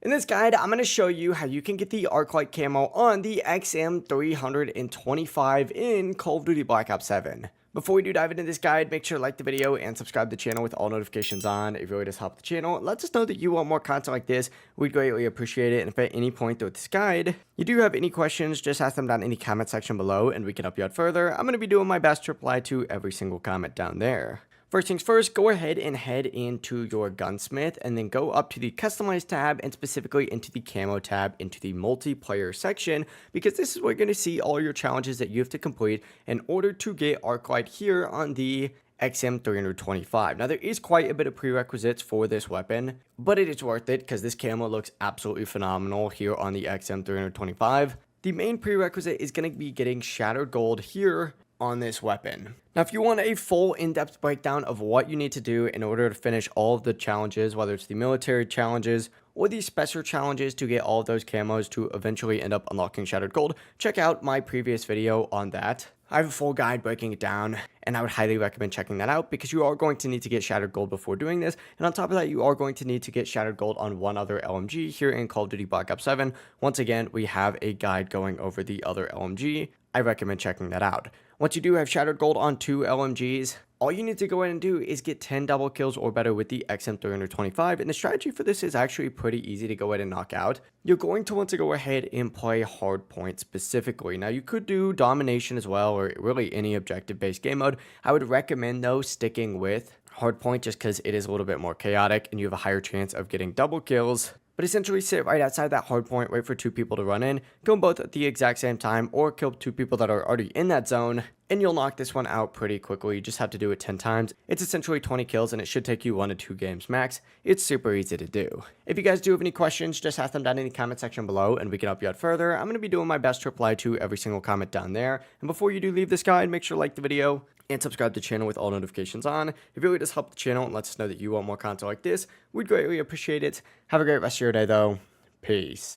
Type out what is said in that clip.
In this guide, I'm going to show you how you can get the Arclight camo on the XM325 in Call of Duty Black Ops 7. Before we do dive into this guide, make sure to like the video and subscribe to the channel with all notifications on. It really does help the channel. Let us know that you want more content like this. We'd greatly appreciate it. And if at any point throughout this guide, you do have any questions, just ask them down in the comment section below and we can help you out further. I'm going to be doing my best to reply to every single comment down there. First things first, go ahead and head into your gunsmith and then go up to the customize tab and specifically into the camo tab into the multiplayer section, because this is where you're going to see all your challenges that you have to complete in order to get Arclight here on the XM325. Now there is quite a bit of prerequisites for this weapon, but it is worth it because this camo looks absolutely phenomenal here on the XM325. The main prerequisite is going to be getting shattered gold here on this weapon. Now, if you want a full in-depth breakdown of what you need to do in order to finish all of the challenges, whether it's the military challenges or the special challenges to get all of those camos to eventually end up unlocking shattered gold, check out my previous video on that. I have a full guide breaking it down, and I would highly recommend checking that out because you are going to need to get shattered gold before doing this. And on top of that, you are going to need to get shattered gold on one other LMG here in Call of Duty Black Ops 7. Once again, we have a guide going over the other LMG. I recommend checking that out. Once you do have shattered gold on 2 LMGs, all you need to go ahead and do is get 10 double kills or better with the XM325, and the strategy for this is actually pretty easy to go ahead and knock out. You're going to want to go ahead and play hardpoint specifically. Now, you could do domination as well, or really any objective-based game mode. I would recommend, though, sticking with hardpoint just because it is a little bit more chaotic, and you have a higher chance of getting double kills. But essentially sit right outside that hard point, wait for 2 people to run in, kill them both at the exact same time, or kill 2 people that are already in that zone, and you'll knock this one out pretty quickly. You just have to do it 10 times. It's essentially 20 kills, and it should take you 1 to 2 games max. It's super easy to do. If you guys do have any questions, just ask them down in the comment section below, and we can help you out further. I'm going to be doing my best to reply to every single comment down there. And before you do leave this guide, make sure to like the video and subscribe to the channel with all notifications on. It really does help the channel and lets us know that you want more content like this. We'd greatly appreciate it. Have a great rest of your day, though. Peace.